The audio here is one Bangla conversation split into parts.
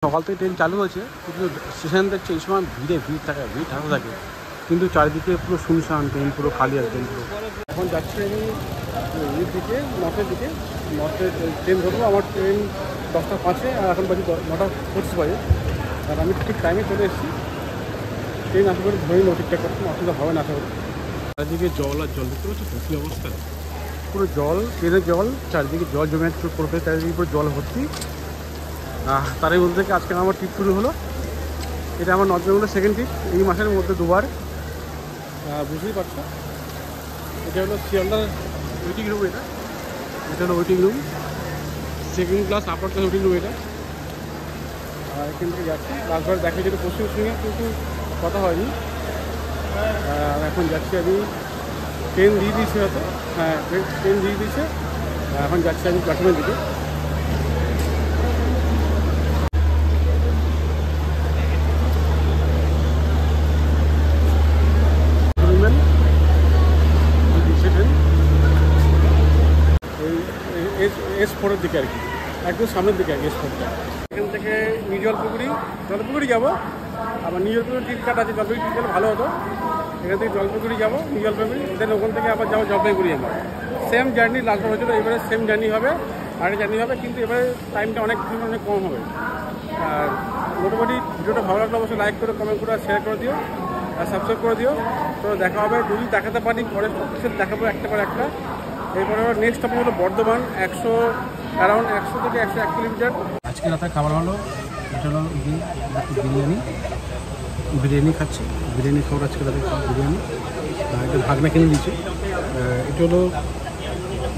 সকাল থেকে ট্রেন চালু হয়েছে, কিন্তু স্টেশন দেখছে এই সময় ভিড় থাকে, ভিড় ঢাকা থাকে, কিন্তু চারিদিকে পুরো শুনশান, ট্রেন পুরো খালি একদম পুরো। এখন যাচ্ছি আমি ইয়ের দিকে, নর্থের দিকে। নর্থের ট্রেন ধরবো, আমার ট্রেন 10টা 5-এ, আর এখন বাজে 9টা 25 বাজে। আর আমি ঠিক টাইমে চলে এসেছি। ট্রেন আশা করে ধরেই নেবো ঠিকঠাক করতে, অসুবিধা হবে না আশা করি। চারিদিকে জল আর জল দেখতে পাচ্ছি, কী অবস্থা, পুরো জল, ট্রেনের জল, চারিদিকে জল জমে পড়বে, চারিদিকে পুরো জল ভর্তি। তারই মধ্যে থেকে আজকে আমার ট্রিপ শুরু হলো। এটা আমার নর্থ বেঙ্গলের সেকেন্ড ট্রিপ, এই মাসের মধ্যে 2বার। বুঝতেই পারছো, এটা হলো শিয়ালদার ওয়েটিং রুম। এটা হলো waiting room, second class upper class waiting room এটা। এখান থেকে যাচ্ছি, লাস্টবার দেখা যেটা পশ্চিমবঙ্গে, কিন্তু কথা হয়নি। এখন যাচ্ছি আমি, ট্রেন দিয়ে দিয়েছে হয়তো, হ্যাঁ ট্রেন দিয়ে দিয়েছে। এখন যাচ্ছি আমি প্ল্যাটফর্মের দিকে। S4-এর দিকে আর কি, একদম সামনের দিকে আর কি S4টা। এখান থেকে নিউ জলপাইগুড়ি যাবো। আবার নিউ জলপাইগুড়ি টিকিট কাটা আছে, জলপাইগুড়ি টিকিট ভালো হতো। এখান থেকে জলপাইগুড়ি যাবো, নিউ জলপাইগুড়ি, দেন ওখান থেকে আবার যাবো জলপাইগুড়ি। আমার সেম জার্নি লাস্টবার হয়েছিল, এবারে সেম জার্নি হবে, আরেক জার্নি হবে, কিন্তু এবারে টাইমটা অনেক কম হবে। আর মোটামুটি ভিডিওটা ভালো লাগলে অবশ্যই লাইক করে, কমেন্ট করে, শেয়ার করে দিও, আর সাবস্ক্রাইব করে দিও। তো দেখা হবে, যদি দেখাতে পারি পরে সব দেখাবো একটা পর একটা। এরপরে নেক্সট স্টপ হলো বর্ধমান, অ্যারাউন্ড 100 থেকে 101 কিলোমিটার। আজকে রাতে খাবার হলো, এটা হলো বিরিয়ানি খাচ্ছি, বিরিয়ানি খাবার আজকে রাতে বিরিয়ানি। এটা ভাগনা কিনে দিয়েছি। এটা হলো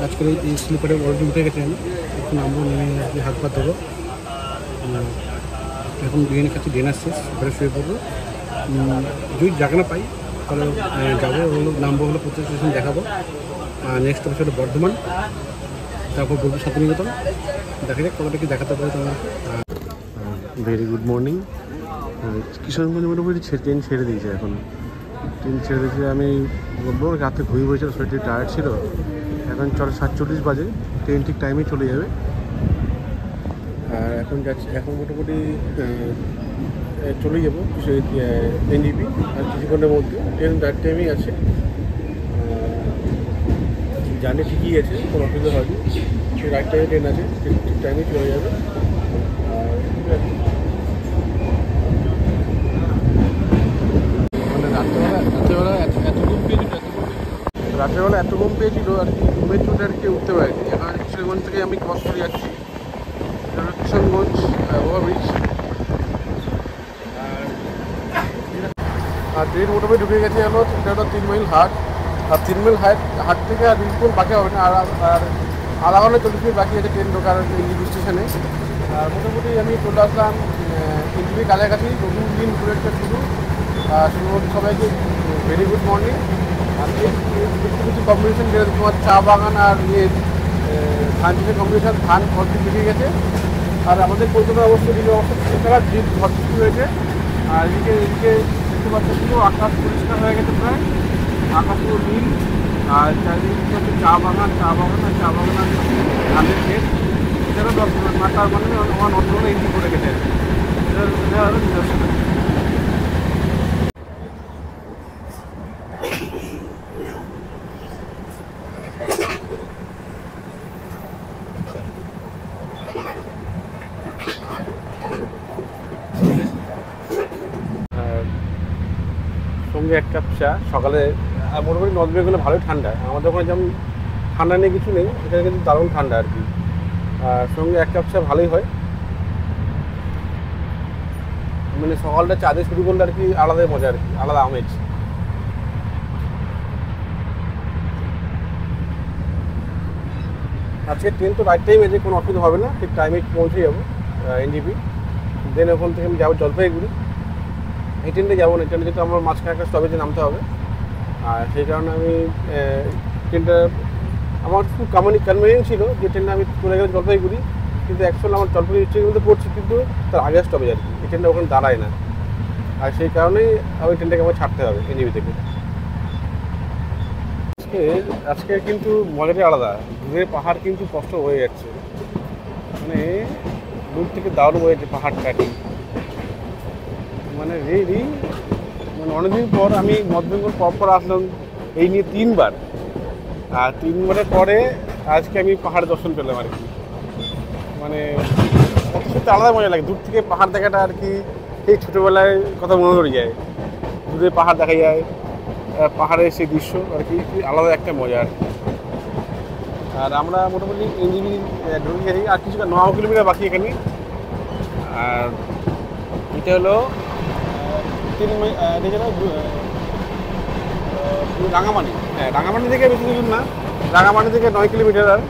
আজকের এই স্লিপারে অলরেডি উঠে গেছে, আমি একটু নামবো, নেমে হাত পা ধরো। এখন বিরিয়ানি খাচ্ছি, ডিনার শেষ, এবারে শুয়ে পড়বো। যদি জায়গা না পাই তাহলে যাবো, হলো নামবো, হলো প্রত্যেক স্টেশন দেখাবো। নেক্সট হচ্ছে হলো বর্ধমান, তারপর বলবো শান্তিনিকেতন। দেখা যাক কতটা কি দেখাতে পারে তোমার। Very good morning. কিশোরগঞ্জ মোটামুটি ট্রেন ছেড়ে দিয়েছে, এখন ট্রেন ছেড়ে দিয়েছে। আমি বলবো রাতে ঘুমিয়ে পড়েছিল, শরীরটি টায়ার্ড ছিল। এখন 7:40 বাজে, ট্রেন ঠিক টাইমেই চলে যাবে। আর এখন যাচ্ছি, এখন মোটামুটি চলে যাবো NJP, আর কিছুক্ষণের মধ্যে ট্রেন রাইট টাইমেই আছে। জার্নি ঠিকই আছে, কোনো অসুবিধা হয়নি। সেই রাইট টাইমে ট্রেন আছে, ঠিক টাইমেই চলে যাবে। আর মানে রাত্রেবেলা এত ঘুম পেয়েছিল আর কি, ঘুমের চোটে আর কি উঠতে পারিনি। এখন কিশোরগঞ্জ থেকে আমি ক্রস করে যাচ্ছি, কিশোরগঞ্জ ওভারব্রিজ। আর ট্রেন মোটামুটি ঢুকে গেছে হলো, এটা হলো 3 মাইল হাট। আর 3 মাইল হাট থেকে আর বিলকুল বাকি হবে না, আর আধা ঘন্টা 40 মিনিট বাকি আছে ট্রেন ঢোকার NJP স্টেশনে। আর মোটামুটি আমি চলে আসলাম NJP কাছাকাছি। নতুন দিন ঘুরে একটা শুরু সবাইকে ভেরি গুড মর্নিং। আর কিছু কম্বিনেশন, যেটা তোমার চা বাগান আর ধান চাষের কম্বিনেশন, ধান ভর্তি বেরিয়ে গেছে। আর আমাদের কলকাতার অবস্থা জিপ ভর্তি হয়েছে। আর এদিকে দেখতে পাচ্ছি পুরো আকাশ পরিষ্কার হয়ে গেছে, প্রায় আকাশ পুরো নীল। আর চারিদিকে হচ্ছে চা বাগান আর ধানের ক্ষেত। এছাড়াও 10 মাতার মানে আমার নতুন এন্ট্রি করে গেছে, এটা হলো নিদর্শন। সঙ্গে 1 কাপ চা সকালে। মোটামুটি নর্থ বেঙ্গলে ভালোই ঠান্ডা, আমাদের ওখানে যেমন ঠান্ডা নেই কিছু নেই, এখানে কিন্তু দারুণ ঠান্ডা আর কি। আর সঙ্গে 1 কাপ চা ভালোই হয়, মানে সকালটা চা দিয়ে শুরু করলে আর কি আলাদাই মজা, আর কি আলাদা আমেজ। আজকে ট্রেন তো রাইট টাইমে, যে কোনো অসুবিধা হবে না, ঠিক টাইমে পৌঁছে যাবো NJP। দেন ওখান থেকে আমি যাবো জলপাইগুড়ি। এই ট্রেনটা যাবো না, ট্রেনটা যেহেতু আমার মাঝখানে একটা স্টপেজে নামতে হবে। আর সেই কারণে আমি ট্রেনটা আমার খুব কনভিনিয়েন্ট ছিল যে ট্রেনটা আমি চলে গেলে জলপাইগুড়ি, কিন্তু অ্যাকচুয়ালি আমার জলপাইগুড়ি স্টেশনের মধ্যে পড়ছি, কিন্তু তার আগের স্টপেজ আর কি, এই ট্রেনটা ওখানে দাঁড়ায় না। আর সেই কারণেই ওই ট্রেনটাকে আমার ছাড়তে হবে NJP থেকে। আজকে কিন্তু মজাটাই আলাদা, দূরের পাহাড় কিন্তু কষ্ট হয়ে যাচ্ছে, মানে দূর থেকে দারুণ হয়েছে পাহাড়টা কি মানে রেডি। মানে অনেকদিন পর আমি নর্থ বেঙ্গল পর আসলাম এই নিয়ে 3বার, আর 3বারের পরে আজকে আমি পাহাড় দর্শন পেলাম আর কি। মানে সত্যি আলাদা মজা লাগে দূর থেকে পাহাড় দেখাটা আর কি। এই ছোটোবেলায় কথা মনে পড়ে যায়, দূরে পাহাড় দেখা যায়, পাহাড়ের সেই দৃশ্য আর কি আলাদা একটা মজা আর কি। আর আমরা মোটামুটি এনজিবি ঢুকে গেছি, আর কিছু 9 কিলোমিটার বাকি এখানে। আর এটা হলো রাঙামাটি। হ্যাঁ, রাঙামাটি থেকে বেশি দূর না, রাঙামাটি থেকে 9 কিলোমিটার। আর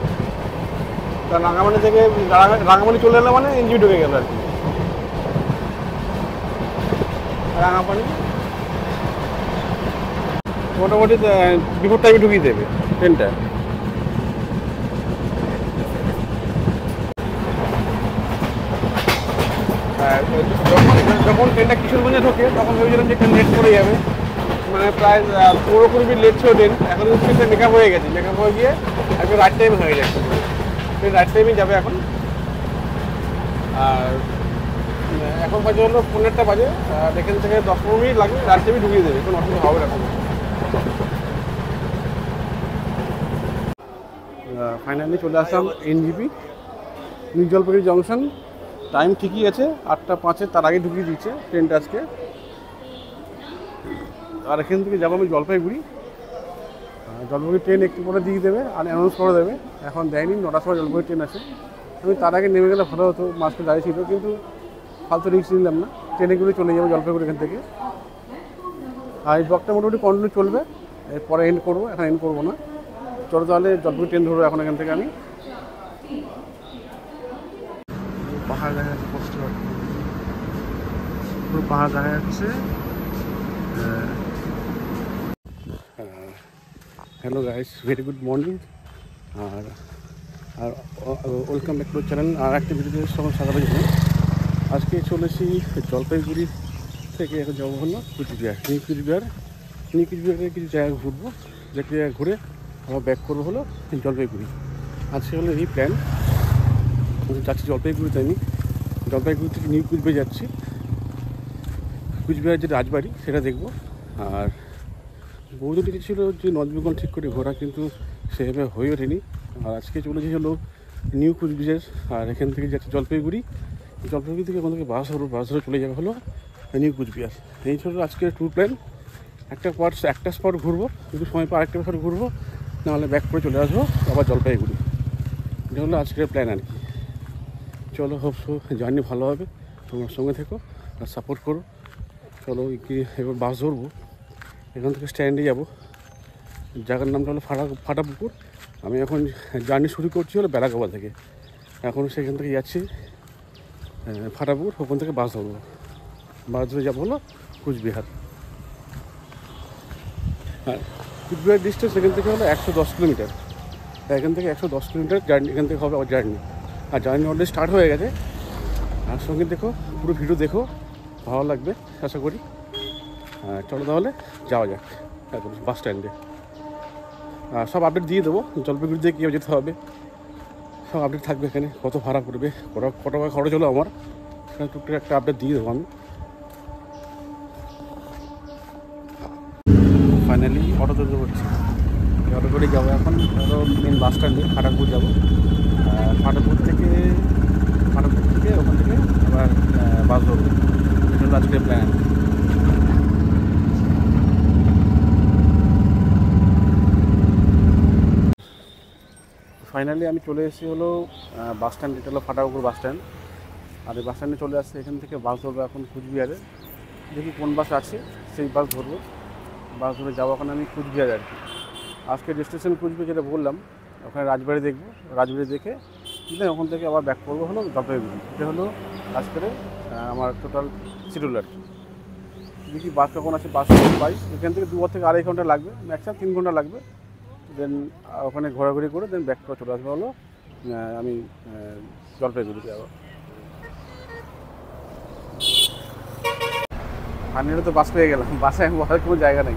তা রাঙামাটি থেকে রাঙামাটি চলে এলো মানে এনজিবি ঢুকে গেল আর কি। রাঙামাটি মোটামুটি বিফোর টাইমে ঢুকিয়ে দেবে ট্রেনটা। যখন ট্রেনটা কিশোরগঞ্জে ঢোকে তখন ভেবেছিলাম যে ট্রেন লেট করে যাবে, মানে প্রায় 15-20 মিনিট লেট ছিল ট্রেন। এখন ট্রেনটা মেকআপ হয়ে গেছে, মেকআপ হয়ে গিয়ে একদম রাইট টাইম হয়ে যাচ্ছে, ট্রেন রাইট টাইমেই যাবে এখন। আর এখন বাজে হলো 15টা বাজে, আর এখান থেকে 10-15 মিনিট লাগবে, রাইট টাইমে ঢুকিয়ে দেবে, কোনো অসুবিধা হবে না। ফাইনালি চলে আসলাম NJP new Jalpaiguri junction. Time ঠিকই আছে 8টা 5-এ, তার আগে ঢুকিয়ে দিচ্ছে ট্রেনটা আজকে। আর এখান থেকে যাবো আমি জলপাইগুড়ি। জলপাইগুড়ি ট্রেন একটু পরে দিয়ে দেবে আর অ্যানাউন্স করে দেবে, এখন দেয়নি। 9টার সময় জলপাইগুড়ি ট্রেন আছে, আমি তার আগে নেমে গেলে ভালো হতো, মাঝখানে দাঁড়িয়ে ছিল, কিন্তু ফালতু রিস্ক নিলাম না, ট্রেনে করে চলে যাবো জলপাইগুড়ি এখান থেকে। আর এই ব্লগটা মোটামুটি কন্টিনিউ চলবে, এরপরে এন্ড করবো, এখন এন্ড করবো না। চলো তাহলে জলপাইগুড়ি ট্রেন ধরবো এখন এখান থেকে আমি। পাহাড় দেখা যাচ্ছে, কষ্ট পুরো পাহাড় দেখা যাচ্ছে। Hello guys, very good morning, আর ওয়েলকাম ব্যাক টু চ্যানেল। আর একটা ভিডিওতে সবাই স্বাগত জানাই। আজকে চলেছি জলপাইগুড়ি থেকে, এখন যাবো হলো কুচবিহার, নিউ কুচবিহারে কিছু জায়গা ঘুরবো, যে জায়গায় ঘুরে আবার ব্যাক করবো হলো জলপাইগুড়ি। আজকে হলো এই প্ল্যান, যাচ্ছি জলপাইগুড়িতে। আমি জলপাইগুড়ি থেকে নিউ কুচবিহার যাচ্ছি, কুচবিহার যে রাজবাড়ি সেটা দেখবো। আর বহুদিন কিছু ছিল যে নর্থ বেঙ্গল ঠিক করে ঘোরা, কিন্তু সেভাবে হয়ে ওঠেনি। আর আজকে চলেছি হলো নিউ কুচবিহার, আর এখান থেকে যাচ্ছি জলপাইগুড়ি থেকে ওখান থেকে বাস ধরে চলে যাবে হলো নিউ কুচবিহার। এই ছিল আজকের ট্যুর প্ল্যান। একটা স্পট ঘুরবো, কিন্তু সময় পর আরেকটা স্পট ঘুরবো, নাহলে ব্যাক করে চলে আসবো আবার জলপাইগুড়ি। এটা হলো আজকের প্ল্যান আর কি। চলো, হোপসো জার্নি ভালো হবে, তোমার সঙ্গে থেকো আর সাপোর্ট করো। চলো কি এবার বাস ধরবো, এখান থেকে স্ট্যান্ডে যাবো, জায়গার নামটা হলো ফাটাপুকুর। আমি এখন জার্নি শুরু করছি হলো বেলাগাবা থেকে, এখন সেখান থেকে যাচ্ছি ফাটাপুকুর, ওখান থেকে বাস ধরবো, বাস ধরে যাবো হলো কুচবিহার। হ্যাঁ, কুচবিহার ডিস্টেন্স এখান থেকে হলো 110 কিলোমিটার। এখান থেকে 110 কিলোমিটার জার্নি, এখান থেকে হবে আমার জার্নি। আর জার্নি অলরেডি স্টার্ট হয়ে গেছে। আর সঙ্গে দেখো, পুরো ভিডিও দেখো, ভালো লাগবে আশা করি। চলো তাহলে যাওয়া যাক এখন বাস স্ট্যান্ডে। সব আপডেট দিয়ে দেবো, জলপাইগুড়ি দিয়ে কীভাবে যেতে হবে সব আপডেট থাকবে এখানে। কত ভাড়া পড়বে, কত টাকা খরচ হলো আমার, সেখানে টুকটাক একটা আপডেট দিয়ে দেবো আমি। ফাইনালি অটো ধরতে পারছি, অটো করে যাবো এখন ধরো মেন বাস স্ট্যান্ডে, ফাটাপুকুর যাবো। ফাটাপুকুর থেকে ওখান থেকে আবার বাস ধরবো। এটা হলো আজকের প্ল্যান। ফাইনালি আমি চলে এসেছি হলো বাস স্ট্যান্ড, এটা হলো ফাটাপুকুর বাস স্ট্যান্ড। আর এই বাস স্ট্যান্ডে চলে আসছে, এখান থেকে বাস ধরবো এখন কুচবিহারে। দেখি কোন বাস আছে সেই বাস ধরবো, বাস ধরে যাবো এখন আমি কুচবিহার আর কি। আজকে ডেস্টিনেশন কুচবিহার যেটা বললাম, ওখানে রাজবাড়ি দেখবো, রাজবাড়ি দেখে ওখান থেকে আবার ব্যাক করবো হলো জলপাইগুড়ি। এটা হলো আজকের আমার টোটাল শিডিউল আর কি। দেখি বাস কখন আছে, বাস কখন পাই। এখান থেকে 2 থেকে 2.5 ঘন্টা লাগবে, ম্যাক্সিমাম 3 ঘন্টা লাগবে। দেন ওখানে ঘোরাঘুরি করে দেন ব্যাক করে চলে আসবো হলো আমি জলপাইগুড়িতে যাবো। ফাইনালি তো বাস পেয়ে গেলাম, বাসে আমি বসার কোনো জায়গা নেই,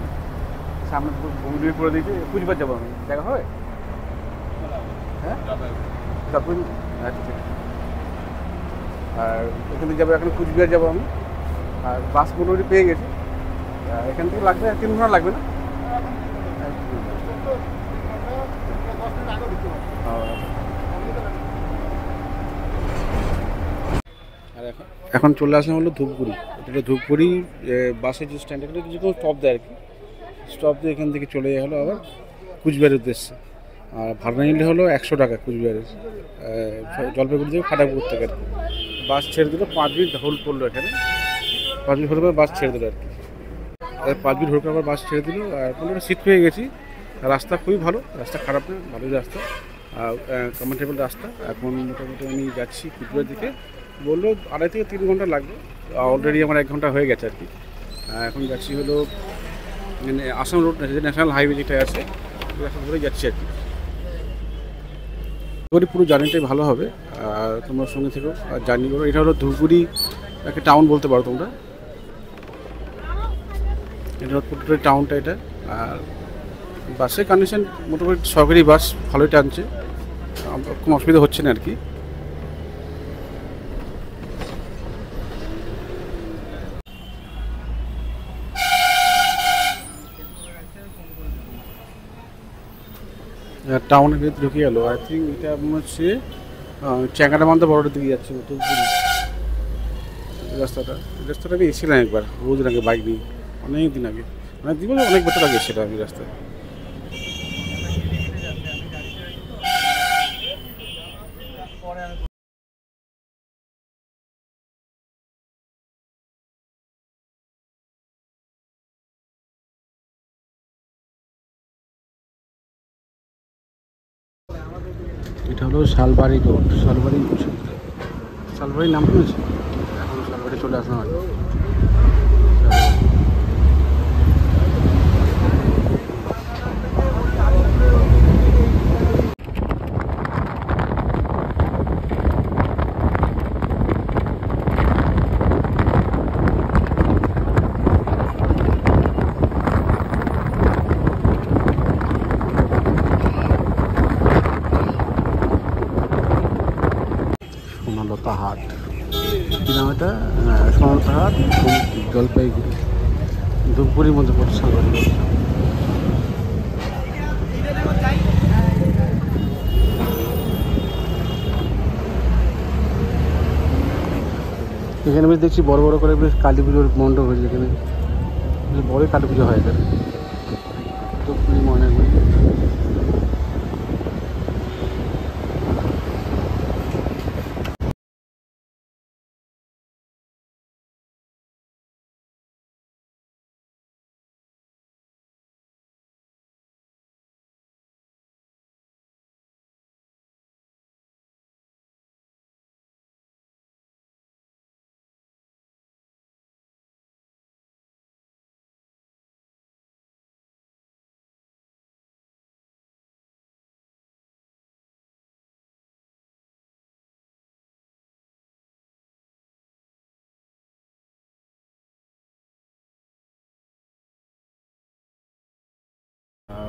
সামনে বমি করে দিয়েছে। কুচবিহার যাবো আমি, জায়গা হবে? হ্যাঁ, জলপাইগুড়ি। আচ্ছা ঠিক আছে। আর এখান থেকে যাবো, এখন কুচবিহার যাবো আমি। আর বাস মোটামুটি পেয়ে গেছি, এখান থেকে লাগবে 3 ঘন্টা লাগবে না। আর এখন চলে আসলাম হলো ধূপগুড়ি। এটা ধূপগুড়ি বাসের যে স্ট্যান্ড, এখানে যে কোনো স্টপ দেয় আর কি। স্টপ দিয়ে এখান থেকে চলে যাওয়া হলো আবার কুচবিহারের উদ্দেশ্যে। আর ভাড়া নিলে হলো 100 টাকা কুচবিহারের, জলপাইগুড়ি থেকে খাটাপুর থেকে আর কি। বাস ছেড়ে দিল, 5 মিনিট হোল্ড করলো এখানে, 5 মিনিট হোল্ড করে বাস ছেড়ে দিল আর কি। 5 মিনিট হোল্ড করে আবার বাস ছেড়ে দিল। আর কোনো সিট পেয়ে গেছি। রাস্তা খুবই ভালো, রাস্তা খারাপ না, ভালোই রাস্তা, কমফর্টেবল রাস্তা। এখন মোটামুটি আমি যাচ্ছি কুচবিহার দিকে। বললো 2.5 থেকে 3 ঘন্টা লাগবে, অলরেডি আমার 1 ঘন্টা হয়ে গেছে আর কি। এখন যাচ্ছি হলো মানে আসাম রোড, যে ন্যাশনাল হাইওয়ে যেটা আছে রাস্তা ধরে যাচ্ছি আর কি। পুরো জার্নিটাই ভালো হবে, আর তোমরা সঙ্গে থেকো আর জার্নি করো। এটা হলো ধূপগুড়ি একটা টাউন বলতে পারো তোমরা, এটা পুরো টাউনটা এটা। আর বাসের কন্ডিশন মোটামুটি সরকারি বাস ভালোই টানছে, কোনো অসুবিধা হচ্ছে না আর কি। টাউনের ভিতরে ঢুকে গেল। আই থিঙ্ক এটা মনে হচ্ছে চ্যাংরাবান্ধা বড়োটার দিকে যাচ্ছে ধূপগুড়ি রাস্তাটা আমি এসেছিলাম একবার, বহুদিন আগে বাইক নিয়ে, অনেক দিন আগে, অনেক বছর আগে এসেছিলাম আমি রাস্তায়। এটা হলো শালবাড়ি রোড, শালবাড়ির নাম শুনেছি, এখন শালবাড়ি চলে আসলাম আর কি। সোনালতা হাট, কি নাম এটা? সোনালতা হাট, জলপাইগুড়ি, ধূপগুড়ির মধ্যে পড়ছে শালবাড়ি। এখানে বেশ দেখছি বড় বড় করে বেশ কালী পুজোর মণ্ডপ হয়েছে, এখানে বেশ বড়ই কালী পুজো হয় এখানে ধূপগুড়ি ময়নাগুড়ি।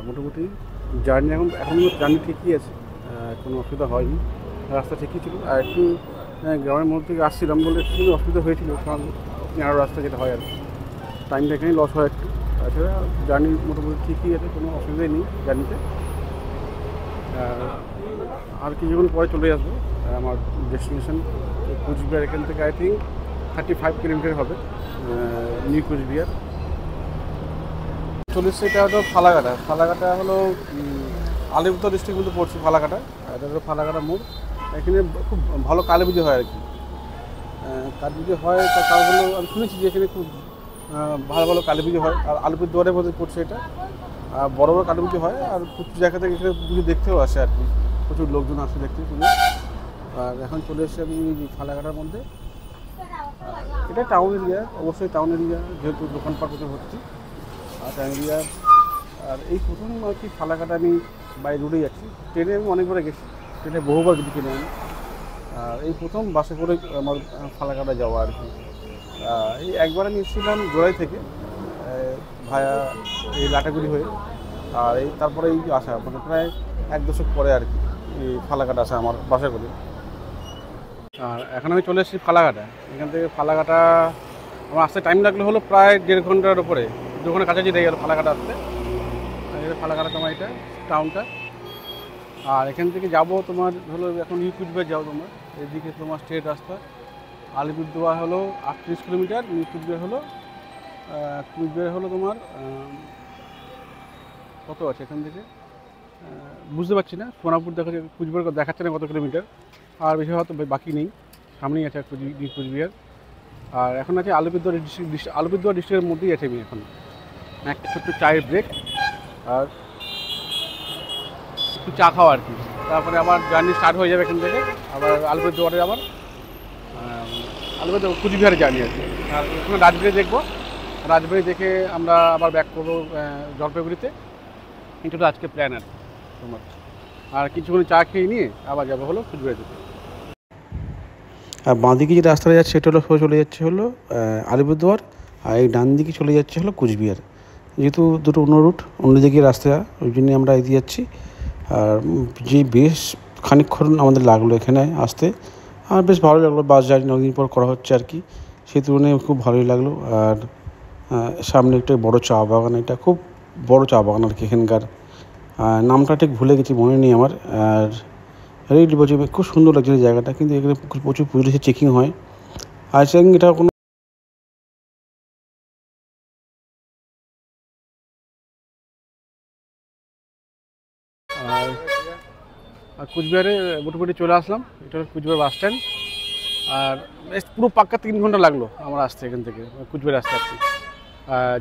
মোটামুটি জার্নি এখন জার্নি ঠিকই আছে, কোনো অসুবিধা হয়নি, রাস্তা ঠিকই ছিল। আর একটু গ্রামের মধ্যে থেকে আসছিলাম বলে একটু অসুবিধা হয়েছিল, কারণ আরও রাস্তা যেটা হয় আর কি, টাইমটা এখানেই লস হয় একটু। তাছাড়া জার্নি মোটামুটি ঠিকই আছে, কোনো অসুবিধাই নেই জার্নিতে। আর কিছুক্ষণ পরে চলে আসবো আমার ডেস্টিনেশন কুচবিহার। এখান থেকে আই থিঙ্ক 35 কিলোমিটার হবে নিউ কুচবিহার। চলে এসছে, এটা হলো ফালাকাটা হলো আলিপুরদুয়ার ডিস্ট্রিক্ট মধ্যে পড়ছে ফালাকাটা। এটা হলো ফালাকাটা মোড়। এখানে খুব ভালো কালী পুজো হয় আর কি, কালী পুজো হয়। তার কারণগুলো আমি শুনেছি যে এখানে খুব ভালো ভালো কালী পুজো হয়। আর আলিপুরদুয়ারের মধ্যে পড়ছে এটা, বড় বড় কালী পুজো হয়। আর প্রচুর জায়গা থেকে এখানে পুজো দেখতেও আসে আর কি, প্রচুর লোকজন আসে দেখতে পুজো। আর এখন চলে এসেছি আমি ফালাকাটার মধ্যে। এটা টাউন এরিয়া, অবশ্যই টাউন এরিয়া, যেহেতু দোকানপাট কোথাও ভর্তি আর টাউন এরিয়া। আর এই প্রথম আর কি ফালাকাটা আমি বাই রোডে যাচ্ছি। ট্রেনে আমি অনেকবার গেছি, ট্রেনে বহুবার গেছি ট্রেনে আমি। আর এই প্রথম বাসে করে আমার ফালাকাটা যাওয়া আর কি। এই একবার আমি এসেছিলাম জোড়াই থেকে ভায়া এই লাটাগুড়ি হয়ে, আর এই তারপরে এই আসা মানে প্রায় 1 দশক পরে আর কি এই ফালাকাটা আসা আমার বাসা করে। আর এখন আমি চলে এসেছি ফালাকাটা। এখান থেকে ফালাকাটা আমার আসতে টাইম লাগলো হলো প্রায় 1.5 ঘন্টার উপরে, 2 ঘন্টা কাছাকাছি লেগে গেল ফালাকাটা আসতে। ফালাকাটা তোমার এটা টাউনটা। আর এখান থেকে যাবো তোমার হলো এখন কুচবিহার যাও তোমরা, এদিকে তোমার স্ট্রেট রাস্তা। আলিপুরদুয়ার হলো 38 কিলোমিটার, কুচবিহার হলো তোমার কত আছে এখান থেকে বুঝতে পারছি না। সোনাপুর কুচবিহার দেখাচ্ছে না কত কিলোমিটার, আর বেশি হয়তো বাকি নেই, সামনেই আছে কুচবিহার। আর এখন আছে আলিপুরদুয়ার ডিস্ট্রিক্টের মধ্যেই আছে আমি এখন। একটা ছোট্ট চায়ের ব্রেক আর একটু চা খাওয়া আর কি, তারপরে আবার জার্নি স্টার্ট হয়ে যাবে এখান থেকে আবার আলিপুরদুয়ারে, আবার আলিপুরদুয়ার কুচবিহারে জার্নি আর কি। আর ওখানে রাজবাড়ি দেখবো, রাজবাড়ি দেখে আমরা আবার ব্যাক করবো জলপাইগুড়িতে। কিন্তু আজকে প্ল্যান আর তোমার। আর কিছুক্ষণ চা খেয়ে নিয়ে আবার যাবো হলো কুচবিহার দিকে। আর বাঁদিকে যে রাস্তাটা যাচ্ছে সেটা হলো চলে যাচ্ছে হলো আলিপুরদুয়ার, আর এই ডান দিকে চলে যাচ্ছে হলো কুচবিহার। যেহেতু দুটো অন্য রুট, অন্যদিকে রাস্তা, ওই জন্যই আমরা এগিয়ে যাচ্ছি। আর যে বেশ খানিকক্ষণ আমাদের লাগলো এখানে আসতে, আর বেশ ভালো লাগলো। বাস জার্নি অনেকদিন পর করা হচ্ছে আর কি, সেই তুলনায় খুব ভালোই লাগলো। আর সামনে একটা বড় চা বাগান, এটা খুব বড় চা বাগান আর কি এখানকার। নামটা ঠিক ভুলে গেছি, মনে নেই আমার। আর রেড বলছি, খুব সুন্দর লাগছে জায়গাটা, কিন্তু এখানে প্রচুর পুলিশের চেকিং হয়। আর এটা কোনো আর কুচবিহারে মোটামুটি চলে আসলাম। এটা হলো কুচবিহার বাস স্ট্যান্ড। আর পুরো পাক্কা 3 ঘন্টা লাগলো আমার আসতে এখান থেকে, কুচবিহার আসতে আর কি,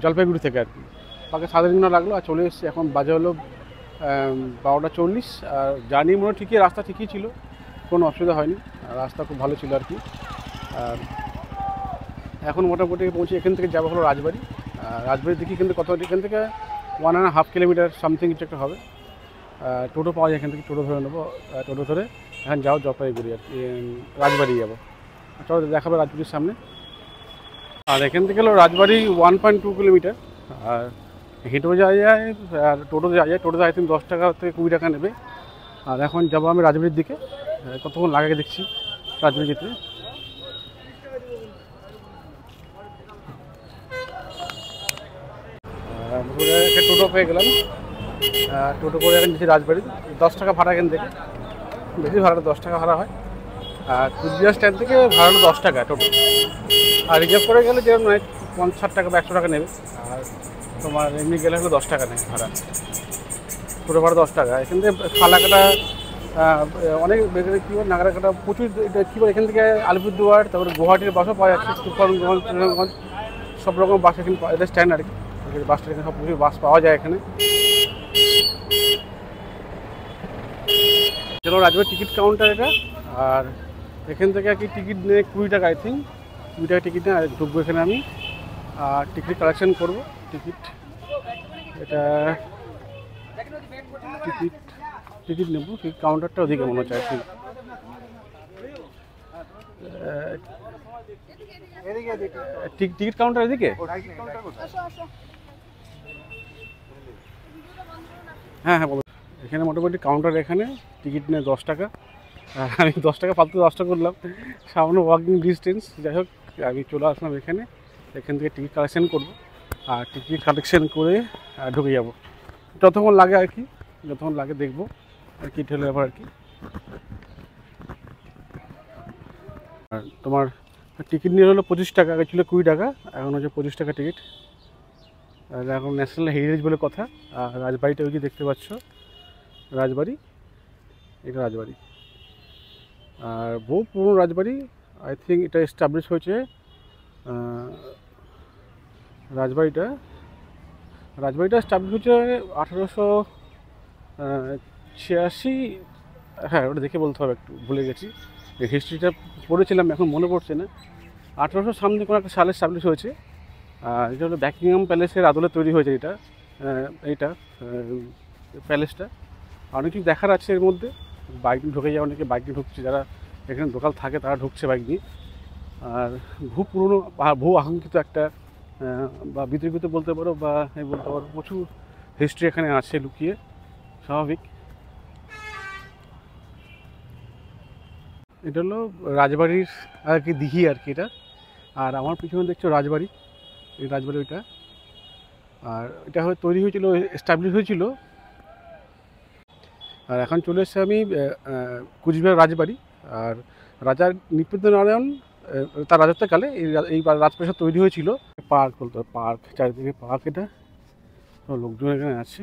জলপাইগুড়ি থেকে আর কি। পাক্কা 7 ঘন্টা লাগলো। আর চলে এসেছি, এখন বাজে হলো 12:40। আর জার্নি মনে ঠিকই, রাস্তা ঠিকই ছিল, কোনো অসুবিধা হয়নি, রাস্তা খুব ভালো ছিল আর কি। আর এখন মোটামুটি পৌঁছে এখান থেকে যাবো হলো রাজবাড়ি। রাজবাড়ি দেখি কিন্তু কত, এখান থেকে 1.5 কিলোমিটার সামথিং কিছু একটা হবে। টোটো পাওয়া যায় এখান থেকে, টোটো ধরে নেবো। টোটো ধরে এখন যাও জলপাইগুড়ি আর কি, রাজবাড়ি যাবো। চলো দেখাবো রাজবাড়ির সামনে। আর এখান থেকে হলো রাজবাড়ি 1.2 কিলোমিটার। আর হেঁটেও যাওয়া যায় আর টোটো যাওয়া যায়। টোটোতে আই থিঙ্ক 10 টাকা থেকে 20 টাকা নেবে। আর এখন যাবো আমি রাজবাড়ির দিকে। কতক্ষণ লাগে দেখছি রাজবাড়ি যেতে। একটা টোটো পেয়ে গেলাম, টোটো করে এখন যেছি রাজবাড়ি। 10 টাকা ভাড়া এখান থেকে, বেশি ভাড়াটা 10 টাকা ভাড়া হয়। আর কুচবিহার স্ট্যান্ড থেকে ভাড়া হলো 10 টাকা টোটো। আর রিজার্ভ করে গেলে যেরকম নয় 50 টাকা বা 100 টাকা নেবে। আর তোমার এমনি গেলে হলো 10 টাকা নেয় ভাড়া, টোটো ভাড়া 10 টাকা। এখান থেকে ফালাকাটা অনেক কী বল, নাগরাকাটা প্রচুর, এটা কী বল, এখান থেকে আলিপুরদুয়ার, তারপরে গুয়াহাটির বাসও পাওয়া যাচ্ছে, তুফানগঞ্জ, সব রকম বাস এখানে, এটা স্ট্যান্ড আর কি। বাস স্ট্যান্ড সব প্রচুর বাস পাওয়া যায় এখানে। চলো রাজবাড়ির টিকিট কাউন্টার এটা। আর এখান থেকে আর কি টিকিট নেয় 20 টাকা, আই থিঙ্ক 20 টাকা টিকিট নেয়। ঢুকবো এখানে আমি, আর টিকিট কালেকশন করবো। টিকিট এটা টিকিট নেবো। টিকিট কাউন্টারটা ওদিকে মনে হচ্ছে আর কি। টিকিট কাউন্টার এদিকে, হ্যাঁ হ্যাঁ বলো। এখানে মোটামুটি কাউন্টার, এখানে টিকিট নেয় 10 টাকা। আমি 10 টাকা ফালতু 10 টাকা করলাম, সামনে ওয়াকিং ডিস্টেন্স। যাই হোক, আমি চলে আসলাম এখানে, এখান থেকে টিকিট কালেকশন করবো। আর টিকিট কালেকশন করে ঢুকে যাবো। যতক্ষণ লাগে আর কি, যতক্ষণ লাগে দেখবো আর কি ঠেলে যাবো আর কি। আর তোমার টিকিট নিয়ে হলো 25 টাকা, আগে ছিল 20 টাকা, এখন হচ্ছে 25 টাকা টিকিট। আর এখন ন্যাশনাল হেরিটেজ বলে কথা। আর রাজবাড়িটা ওই যে দেখতে পাচ্ছ, রাজবাড়ি, এটা রাজবাড়ি। আর বহু পুরনো রাজবাড়ি, আই থিঙ্ক এটা এস্টাবলিশ হয়েছে রাজবাড়িটা এস্টাবলিশ হয়েছে 1886। হ্যাঁ, ওটা দেখে বলতে হবে, একটু ভুলে গেছি, হিস্ট্রিটা পড়েছিলাম, এখন মনে পড়ছে না। 1800 সামনে কোনো একটা সালে এস্টাবলিশ হয়েছে। আর এটা হলো বাকিংহাম প্যালেসের আদলে তৈরি হয়েছে এইটা প্যালেসটা। অনেক কিছু দেখার আছে এর মধ্যে। বাইক নিয়ে ঢুকে যায়, অনেকে বাইক নিয়ে ঢুকছে, যারা এখানে লোকাল থাকে তারা ঢুকছে বাইক নিয়ে। আর পুরনো বহু আকাঙ্ক্ষিত একটা বা বিতর্কিত বলতে পারো, বা বলতে পারো প্রচুর হিস্ট্রি এখানে আছে লুকিয়ে, স্বাভাবিক। এটা হলো রাজবাড়ির আর কি দিঘি আর কি এটা। আর আমার পিছনে দেখছো রাজবাড়ি, এই রাজবাড়ি ওইটা। আর এটা তৈরি হয়েছিল, এস্টাবলিশ হয়েছিল। আর এখন চলে এসেছি আমি কুচবিহার রাজবাড়ি। আর রাজা নৃপেন্দ্রনারায়ণ তার রাজত্বকালে এই রাজপ্রাসাদ তৈরি হয়েছিল। পার্ক বলতে, পার্ক চারিদিকে পার্ক, এটা লোকজন এখানে আছে।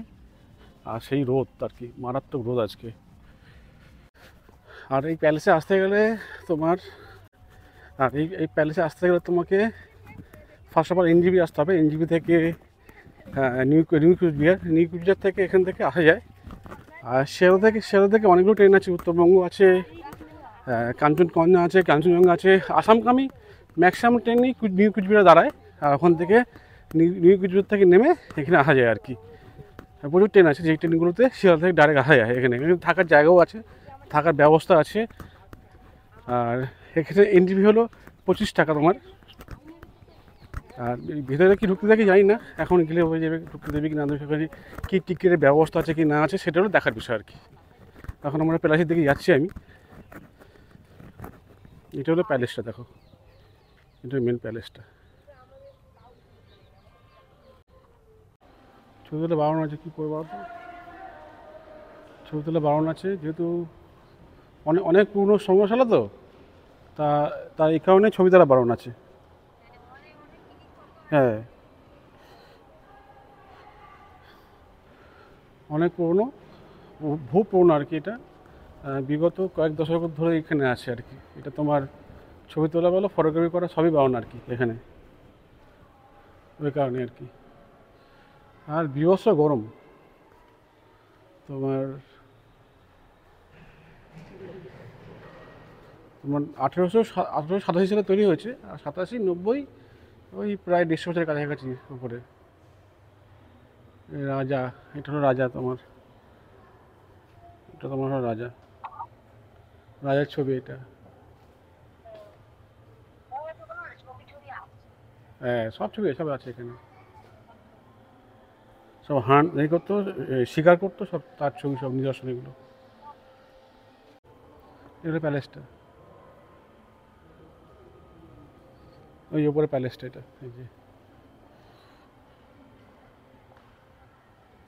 আর সেই রোদ আর কি, মারাত্মক রোদ আজকে। আর এই প্যালেসে আসতে গেলে তোমার, আর এই প্যালেসে আসতে গেলে তোমাকে ফার্স্ট অফ অল এনজিবি আসতে হবে। এনজিবি থেকে নিউ কুচবিহার থেকে এখান থেকে আসা যায়। আর শিয়ালদা থেকে অনেকগুলো ট্রেন আছে, উত্তরবঙ্গ আছে, কাঞ্চনকন্যা আছে, কাঞ্চনজঙ্ঘা আছে, আসামগামী ম্যাক্সিমাম ট্রেনই নিউ কুচবিহারে দাঁড়ায়। আর ওখান থেকে নিউ কুচবিহার থেকে নেমে এখানে আসা যায় আর কি। প্রচুর ট্রেন আছে, যেই ট্রেনগুলোতে শিয়ালদা থেকে ডাইরেক্ট আসা যায়। এখানে থাকার জায়গাও আছে, থাকার ব্যবস্থা আছে। আর এখানে এন্ট্রি হলো 25 টাকা তোমার। আর ভিতরে কি ঢুকতে দেখি জানি না, এখন গেলে হয়ে যাবে ঢুকতে দেবে কি না দেবে, সেখানে কী টিকিটের ব্যবস্থা আছে কি না আছে সেটা হলো দেখার বিষয় আর কি। এখন আমরা প্যালেসের দিকে যাচ্ছি আমি। এটা হলো প্যালেসটা, দেখো এটা মেন প্যালেসটা। ছবি তুলে বারণ আছে, কী করবো, ছবি তুলে বারণ আছে যেহেতু অনেক পুরনো সংগ্রহশালা তো, তা এই কারণে ছবি তোলা বারণ আছে। হ্যাঁ, অনেক পুরনো, বহু পুরনো আর কি এটা। বিগত কয়েক দশক ধরে এখানে আছে আর কি। এটা তোমার ছবি তোলা বলো, ফটোগ্রাফি করা সবই বারণ আর কি এখানে, ওই কারণে আর কি। আর বীভৎস গরম তোমার। 1887 সালে তৈরি হয়েছে। আর 87-90 ওই প্রায় 150 বছরের কাছাকাছি উপরে। রাজা, এটা হলো রাজা তোমার, এটা তোমার হলো রাজা, রাজার ছবি এটা। হ্যাঁ, সব ছবি সব আছে এখানে। সব এই করতো, শিকার করতো, সব তার ছবি, সব নিদর্শন এগুলো। এগুলো প্যালেসটা, ওই উপরে প্যালেসটা এটা, এই যে।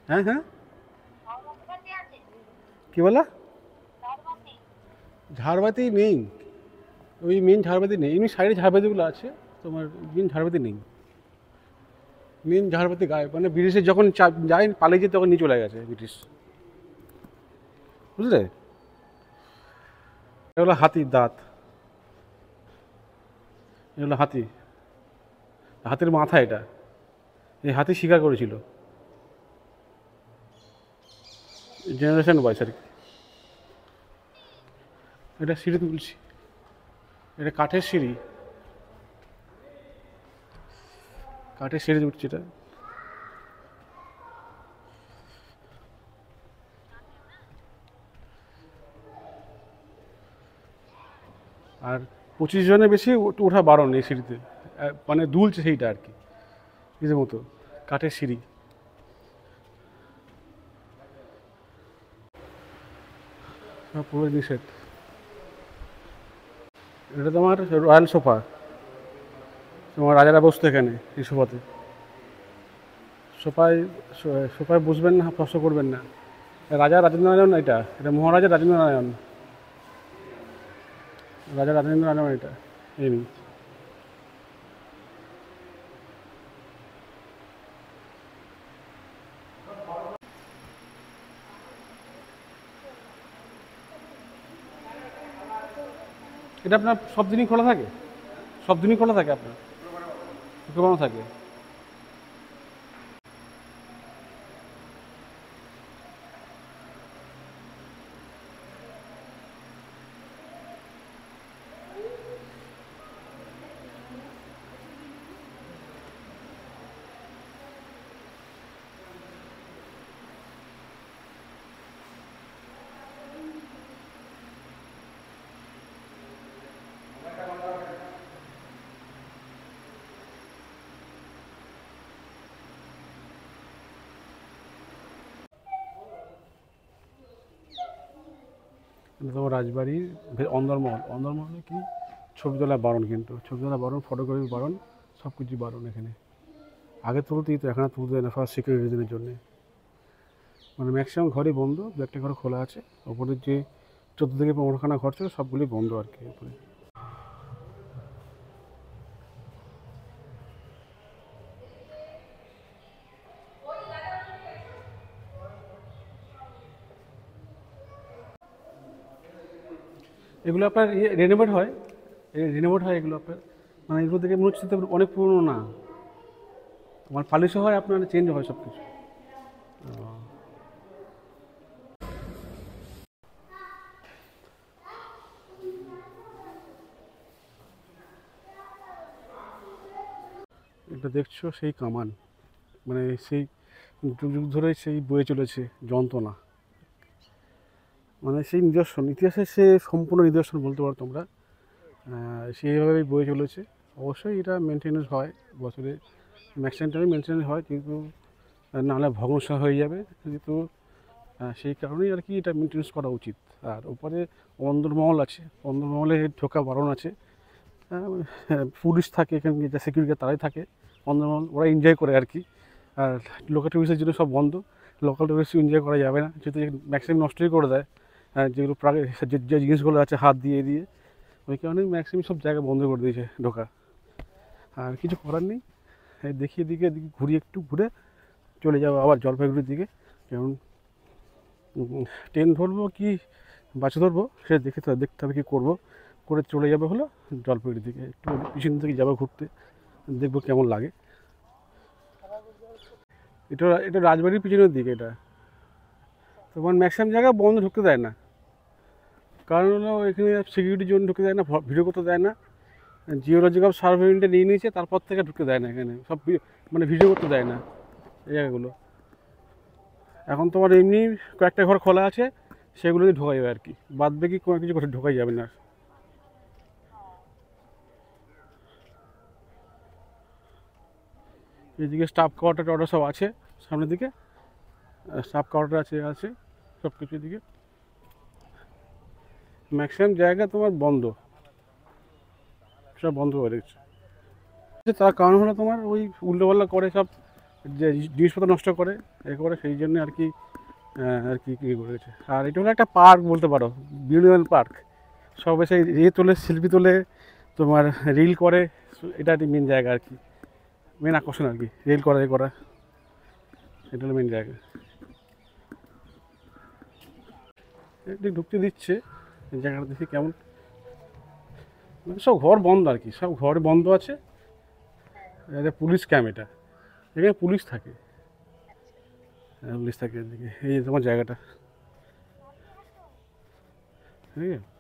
হ্যাঁ হ্যাঁ, কী বলা? ঝাড়বাতি নেই, ওই মেন ঝাড়বাতি নেই। এমনি সাইডে ঝাড়বাতিগুলো আছে তোমার, মেন ঝাড়বাতি নেই। মেন ঝাড়বাতি গায়ে, মানে ব্রিটিশে যখন যায় পালিয়ে যেতে তখন নিয়ে চলে গেছে ব্রিটিশ, বুঝলে। এগুলো হাতির দাঁত, এগুলো হাতি, হাতির মাথা এটা। এই হাতি শিকার করেছিল জেনারেশন ওয়াইজ আর কি। এটা সিঁড়ি তুলছি, এটা কাঠের সিঁড়ি, কাঠের সিঁড়ি উঠছি এটা। আর 25 জনের বেশি ওঠা বারণ এই সিঁড়িতে, মানে দুলছে সেইটা আর কি, নিজের মতো কাঠের সিঁড়ি। পুরো নিষেধ। এটা তোমার রয়্যাল সোফা, তোমার রাজারা বসতো এখানে এই সোফাতে। সোফায় সোফায় বসবেন না, প্রশ্ন করবেন না। রাজা রাজেন্দ্র নারায়ণ, এটা মহারাজা রাজেন্দ্র নারায়ণ, রাজা রাজেন্দ্র নারায়ণ এটা এমনি। এটা আপনার সব দিনই খোলা থাকে, সব দিনই খোলা থাকে আপনার, শুক্রবারও থাকে। তোমার রাজবাড়ির অন্দরমহল। অন্দরমহলে কি ছবি তোলা বারণ, কিন্তু ছবি তোলা বারণ, ফটোগ্রাফি বারণ, সব কিছু বারণ এখানে। আগে তুলতেই তো, এখন আর তুলতে দেয় না ফার্স্ট সিকিউরিটি রিজনের জন্যে। মানে ম্যাক্সিমাম ঘরই বন্ধ, দু একটা ঘর খোলা আছে। ওপরের যে 14 থেকে 15খানা ঘর ছিল সবগুলি বন্ধ আর কি উপরে। এগুলো আপনার রেনোভেট হয়, এগুলো আপনার, মানে এগুলো দেখে মনে হচ্ছে তো অনেক পুরনো না, আমার পালিশও হয়, আপনার চেঞ্জ হয় সব কিছু। এটা দেখছো সেই কামান, মানে সেই যুগ যুগ ধরে সেই বয়ে চলেছে যন্ত্রণা, মানে সেই নিদর্শন, ইতিহাসের সে সম্পূর্ণ নিদর্শন বলতে পারো তোমরা। সেইভাবেই বয়ে চলেছে। অবশ্যই এটা মেনটেন্যান্স হয় বছরে, ম্যাক্সিমাম টাইমে মেনটেন্যান্স হয়, কিন্তু নাহলে ভগ্নসাৎ হয়ে যাবে। কিন্তু সেই কারণেই আর কি এটা মেনটেন্যান্স করা উচিত। আর উপরে অন্দরমহল আছে, অন্দরমহলে ঢোকা বারণ আছে। পুলিশ থাকে এখানে, যা সিকিউরিটি তারাই থাকে অন্দরমহল, ওরা এনজয় করে আর কি। আর লোকাল টুরিস্টের জন্য সব বন্ধ, লোকাল টুরিস্ট এনজয় করা যাবে না, যেহেতু ম্যাক্সিমাম নষ্টই করে দেয়। যেগুলো যে জিনিসগুলো আছে হাত দিয়ে দিয়ে, ওই কারণে ম্যাক্সিমাম সব জায়গা বন্ধ করে দিয়েছে ঢোকা। আর কিছু করার নেই, দেখিয়ে দিকে ঘুরিয়ে একটু ঘুরে চলে যাবো আবার জলপাইগুড়ির দিকে। যেমন ট্রেন ধরবো কি বাস ধরবো সেটা দেখতে হবে কী করবো, করে চলে যাবে হলো জলপাইগুড়ির দিকে। একটু পিছন থেকে যাবো ঘুরতে, দেখবো কেমন লাগে। এটা রাজবাড়ির পিছনের দিকে, এটা তোমার ম্যাক্সিমাম জায়গা বন্ধ, ঢুকতে দেয় না। কারণ হলো এখানে সিকিউরিটির জন্য ঢুকতে দেয় না, ভিডিও করতে দেয় না। জিওলজিক্যাল সার্ভেটা নিয়ে নিয়েছে, তারপর থেকে ঢুকতে দেয় না এখানে, সব মানে ভিডিও করতে দেয় না এই জায়গাগুলো। এখন তোমার এমনি কয়েকটা ঘর খোলা আছে, সেগুলোতে ঢোকা যাবে আর কি, বাদ বাকি কোনো কিছু করে ঢোকাই যাবে না। এদিকে স্টাফ কোয়ার্টার টর্টার সব আছে সামনের দিকে, স্টাফ কোয়ার্টার আছে সব কিছু। এদিকে ম্যাক্সিমাম জায়গা তোমার বন্ধ, সব বন্ধ করে রেখেছে। তার কারণ হলো তোমার ওই উল্টোপাল্টা করে সব, যে জিনিসপত্র নষ্ট করে করে, সেই জন্য আর কি কী করেছে। আর এটা হলো একটা পার্ক বলতে পারো, বিউটিফুল পার্ক। সব এসে তোলে, সেলফি তোলে, তোমার রিল করে, এটা মেন জায়গা আর কি, মেন আকর্ষণ আর কি, রিল করা এটা হলো মেন জায়গা। এটি ঢুকতে দিচ্ছে জায়গাটা, দেখি কেমন। মানে সব ঘর বন্ধ আর কি, সব ঘর বন্ধ আছে। এটা পুলিশ ক্যাম্প, এখানে পুলিশ থাকে, এদিকে। এই যে তোমার জায়গাটা, ঠিক আছে।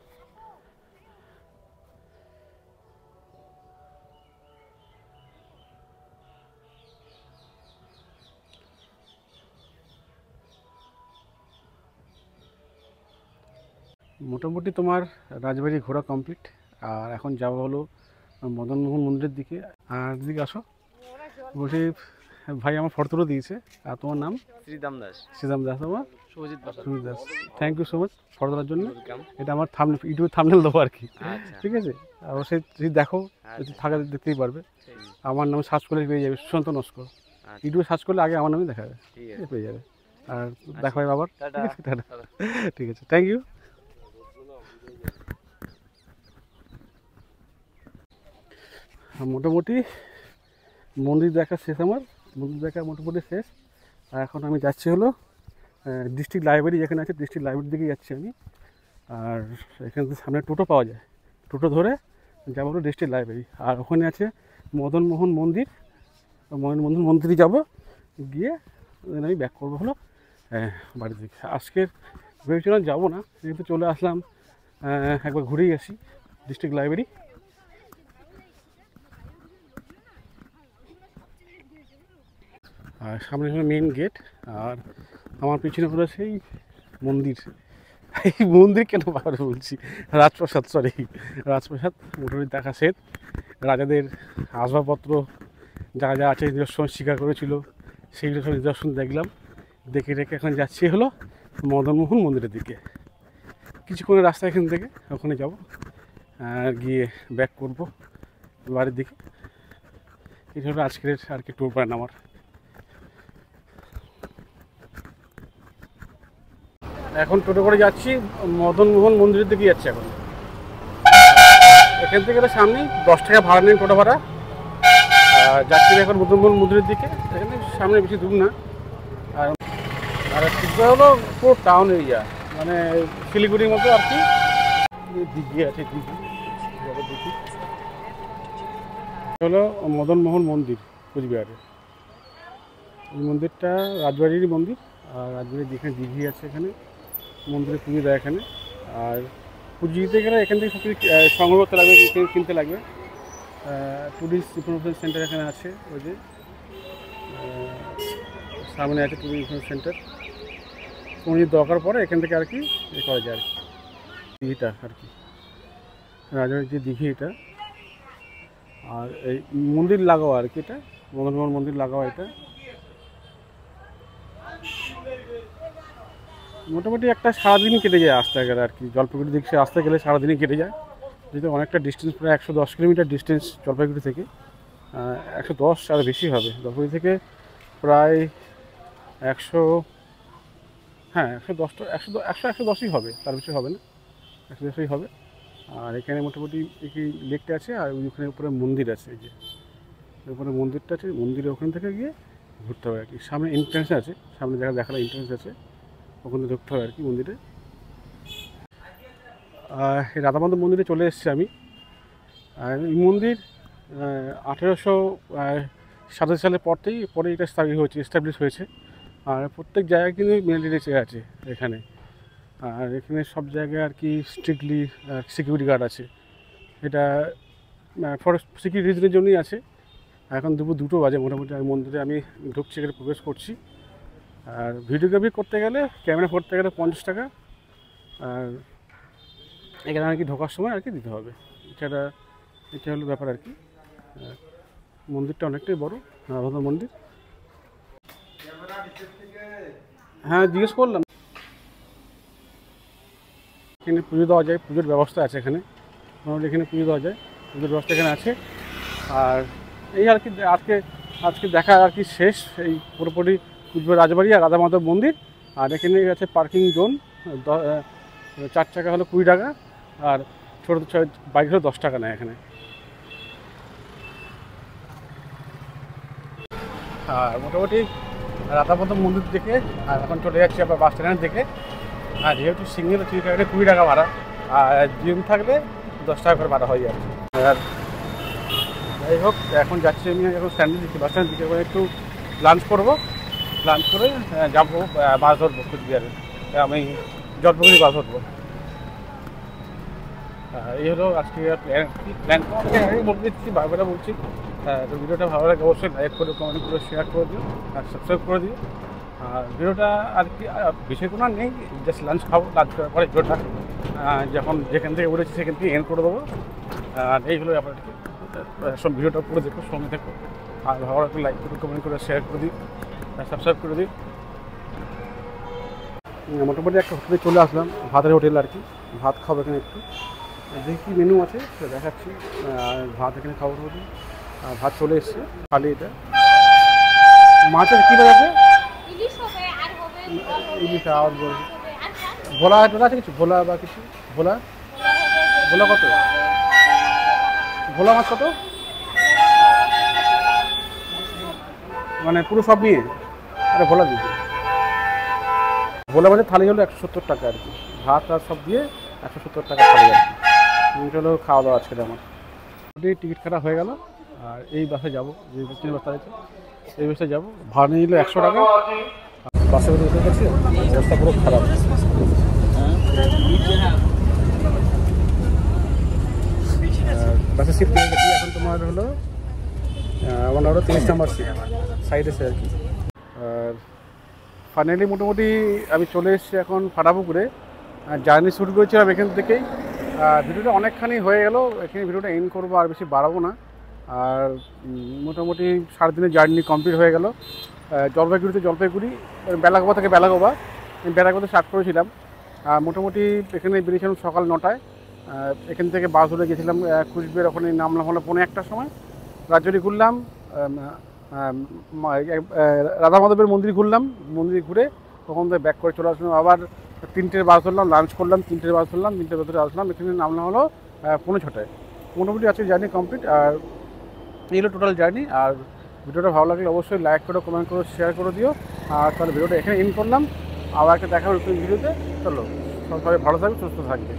মোটামুটি তোমার রাজবাড়ি ঘোরা কমপ্লিট। আর এখন যাওয়া হলো মদনমোহন মন্দিরের দিকে। আর দিকে আসো, বসে ভাই আমার ফটো তুলে দিয়েছে। আর তোমার নাম? শ্রীদাম দাস। শ্রীদাম দাস। তোমার? Subhajit Das. Thank you so much photo তোলার জন্য। এটা আমার ইউটিউবে থাম্বনেল দেবো আর কি, ঠিক আছে। অবশ্যই যদি দেখো, যদি থাকে দেখতেই পারবে। আমার নামে সার্চ করলে পেয়ে যাবে, সুশান্ত নস্কর। ইউটিউবে সার্চ করলে আগে আমার নামে দেখা যাবে, পেয়ে যাবে। আর দেখা হয় আবার, ঠিক আছে, থ্যাংক ইউ। মোটামুটি মন্দির দেখা শেষ, আমার মন্দির দেখা মোটামুটি শেষ। আর এখন আমি যাচ্ছি হলো ডিস্ট্রিক্ট লাইব্রেরি, যেখানে আছে ডিস্ট্রিক্ট লাইব্রেরির দিকে যাচ্ছি আমি। আর এখান থেকে সামনে টোটো পাওয়া যায়, টোটো ধরে যাবো হলো ডিস্ট্রিক্ট লাইব্রেরি। আর ওখানে আছে মদনমোহন মন্দিরে যাবো, গিয়ে আমি ব্যাক করবো হলো বাড়ির দিকে। আজকের ভেবেছিলাম যাবো না, কিন্তু চলে আসলাম, একবার ঘুরেই আসি ডিস্ট্রিক্ট লাইব্রেরি। আর সামনে হলো মেন গেট, আর আমার পিছনে হলো সেই মন্দির। এই মন্দির কেন বাবার বলছি, রাজপ্রাসাদ, রাজপ্রাসাদ। মোটামুটি দেখা শেষ। রাজাদের আসবাবপত্র যা যা আছে নিদর্শন স্বীকার করেছিল, সেইগুলো সব নিদর্শন দেখলাম। দেখে এখন যাচ্ছি হলো মদনমোহন মন্দিরের দিকে। কিছুক্ষণের রাস্তা এখান থেকে ওখানে যাব আর গিয়ে ব্যাক করব বাড়ির দিকে। এটা হলো আজকের আর কি ট্যুর প্ল্যান আমার। এখন টোটো করে যাচ্ছি মদনমোহন মন্দিরের দিকে যাচ্ছি। এখন এখান থেকে সামনেই 10 টাকা ভাড়া নেই টোটো ভাড়া। যাচ্ছি এখন মদনমোহন মন্দিরের দিকে। এখানে সামনে বেশি দূর না। আর ত্রিপুরা হলো পুরো টাউন এরিয়া, মানে শিলিগুড়ির মতো আর কি। দিঘি আছে, দিঘি হলো মদনমোহন মন্দির কোচবিহারে। এই মন্দিরটা রাজবাড়ির মন্দির। আর রাজবাড়ির যেখানে দিঘি আছে এখানে মন্দিরে পুজো দেয় এখানে। আর পুজো দিতে গেলে এখান থেকে সব কিছু সংগ্রহ করতে লাগবে, কিনতে লাগবে। ট্যুরিস্ট ইনফরমেশন সেন্টার এখানে আছে, ওই যে সামনে আছে ট্যুরিস্ট ইনফরমেশন সেন্টার। কোনো যদি দরকার পড়ে এখান থেকে আর কি এ করা যায় আর কি। দিঘিটা আর কি রাজবাড়ির যে দিঘি এটা। আর এই মন্দির লাগাও আর কি, এটা মদনমোহন মন্দির লাগাও। এটা মোটামুটি একটা সারাদিন কেটে যায় আসতে গেলে আর কি। জলপাইগুড়ি দিকে সে আসতে গেলে সারাদিনই কেটে যায়, যেহেতু অনেকটা ডিস্টেন্স, প্রায় 110 কিলোমিটার ডিস্টেন্স জলপাইগুড়ি থেকে। 110 আর বেশি হবে জলপাইগুড়ি থেকে, প্রায় 100, হ্যাঁ 110ই হবে, তার বেশি হবে না, 110ই হবে। আর এখানে মোটামুটি এই লেকটা আছে, আর ওইখানে উপরে মন্দির আছে। এই যে উপরে মন্দিরটা আছে, মন্দিরে ওখান থেকে গিয়ে ঘুরতে হবে আর কি। সামনে এন্ট্রান্স আছে, সামনে জায়গা দেখালে এন্ট্রান্স আছে, ওখানে ঢুকতে হবে আর কি মন্দিরে। এই রাধামাধব মন্দিরে চলে এসেছি আমি। আর এই মন্দির 1887 সালের পরে এটা এস্টাবলিশ হয়েছে। আর প্রত্যেক জায়গায় কিন্তু মিলিটারি চেক আছে এখানে। আর এখানে সব জায়গায় আর কি স্ট্রিক্টলি সিকিউরিটি গার্ড আছে। এটা ফর সিকিউরিটি রিজনের জন্যই আছে। এখন দুপুর 2টো বাজে মোটামুটি। আমি মন্দিরে আমি ঢুকছি, এখানে প্রবেশ করছি। আর ভিডিওগ্রাফি করতে গেলে, ক্যামেরা করতে গেলে 50 টাকা। আর এখানে আর কি ঢোকার সময় আর কি দিতে হবে। এটা হলো ব্যাপার আর কি। মন্দিরটা অনেকটাই বড়, রাধামাধব মন্দির। হ্যাঁ জিজ্ঞেস করলাম। এখানে পুজো দেওয়া যায়, পুজোর ব্যবস্থা আছে এখানে। মোটামুটি এখানে পুজো দেওয়া যায়, পুজোর ব্যবস্থা এখানে আছে। আর এই আর কি আজকে দেখা আর কি শেষ। এই পুরোপুরি কুচবিহার রাজবাড়ি আর রাধামাধব মন্দির। আর এখানে আছে পার্কিং জোন। 4 চাকা হলো 20 টাকা, আর ছোটো বাইক হলো 10 টাকা নেয় এখানে। আর মোটামুটি রাধামাধব মন্দির থেকে আর এখন চলে যাচ্ছি আবার বাস স্ট্যান্ডের দিকে। আর যেহেতু সিঙ্গেল টিকিট থাকলে 20 টাকা ভাড়া, আর জিম থাকলে 10 টাকা করে ভাড়া হয়ে যাবে। আর যাই হোক, এখন যাচ্ছি আমি এখন স্ট্যান্ডের দিকে, বাস স্ট্যান্ডের দিকে। এখন একটু লাঞ্চ করবো, লাঞ্চ করে যাবো বাস ধরবো কুচবিহারে। আমি জলপাইগুড়ি বাস ধরবো। এই হলো আজকে প্ল্যান বলতে দিচ্ছি, বারবার বলছি। তো ভিডিওটা ভালো লাগে অবশ্যই লাইক করে, কমেন্ট করে, শেয়ার করে দিও, আর সাবস্ক্রাইব করে দিও। আর ভিডিওটা আর কি বেশি কোনো নেই, জাস্ট লাঞ্চ খাবো। লাঞ্চ করার পরে ভিডিওটা যখন যেখান থেকে উঠেছি সেখান থেকে এন্ড করে দেবো। আর এই হলো আপনার সব ভিডিওটা পুরো দেখো, সঙ্গে দেখো। আর ভালো লাগলে লাইক করে, কমেন্ট করে, শেয়ার করে দিই, আর সাবস্ক্রাইব করে দিই। মোটামুটি একটা হোটেলে চলে আসলাম, ভাতের হোটেল আর কি। ভাত খাবো এখানে একটু, দেখি কী মেনু আছে সেটা দেখাচ্ছি। ভাত এখানে খাবো বলি। ভাত চলে এসছে, খালি এটা। মাছের কী বাজ আছে? ইলিশ আর ভোলা টোলা আছে কিছু? ভোলা বা কিছু? ভোলা কত? ভোলা মাছ কত? মানে পুরো সব নিয়ে? আরে ভোলা দিয়েছি। ভোলা মাছের থালি হলো 170 টাকা আর কি। ভাত আর সব দিয়ে 170 টাকা থালি আর কি। এটা হলো খাওয়া দাওয়া আজকে আমার। টিকিট কাটা হয়ে গেল। আর এই বাসে যাবো, যে 3 বাস আছে এই বাসে যাবো। ভাড়া নিয়ে নিল 100 টাকা। বাসে উঠে গেছে, রাস্তা পুরো খারাপ। বাসে সিট পেয়ে গেছি। এখন তোমার হলো 30 নাম্বার সিট, সাইড আছে আর কি। আর ফাইনালি মোটামুটি আমি চলে এসেছি এখন ফাটাপুকুরে। জার্নি শুরু করেছিলাম এখান থেকেই। ভিডিওটা অনেকখানি হয়ে গেল, এখানে ভিডিওটা এন্ড করবো, আর বেশি বাড়াবো না। আর মোটামুটি 7 দিনের জার্নি কমপ্লিট হয়ে গেল। জলপাইগুড়ি, বেলাগোবা থেকে বেলাগোবা। আমি বেলাগোবাতে স্টার্ট করেছিলাম। মোটামুটি এখানে বেরিয়েছিলাম সকাল 9টায়। এখান থেকে বাস ধরে গেছিলাম কুচবিহার, ওখানে নামলাম হলো 1:45টার সময়। রাজবাড়ি ঘুরলাম, রাধা মাধবের মন্দির ঘুরলাম, মন্দির ঘুরে তখন থেকে ব্যাক করে চলে আসলাম। আবার 3টের বাস ধরলাম, লাঞ্চ করলাম, 3টের বাস ধরলাম, 3টের ভেতরে আসলাম। এখানে নামলাম হলো 5:45টায়। মোটামুটি আজকে জার্নি কমপ্লিট। আর এই হলো টোটাল জার্নি। আর ভিডিওটা ভালো লাগলে অবশ্যই লাইক করো, কমেন্ট করো, শেয়ার করে দিও। আর তাহলে ভিডিওটা এখানে এন্ড করলাম। আবার একটা দেখা হবে নতুন ভিডিওতে। চলো, সবাই ভালো থাকবে, সুস্থ থাকবে।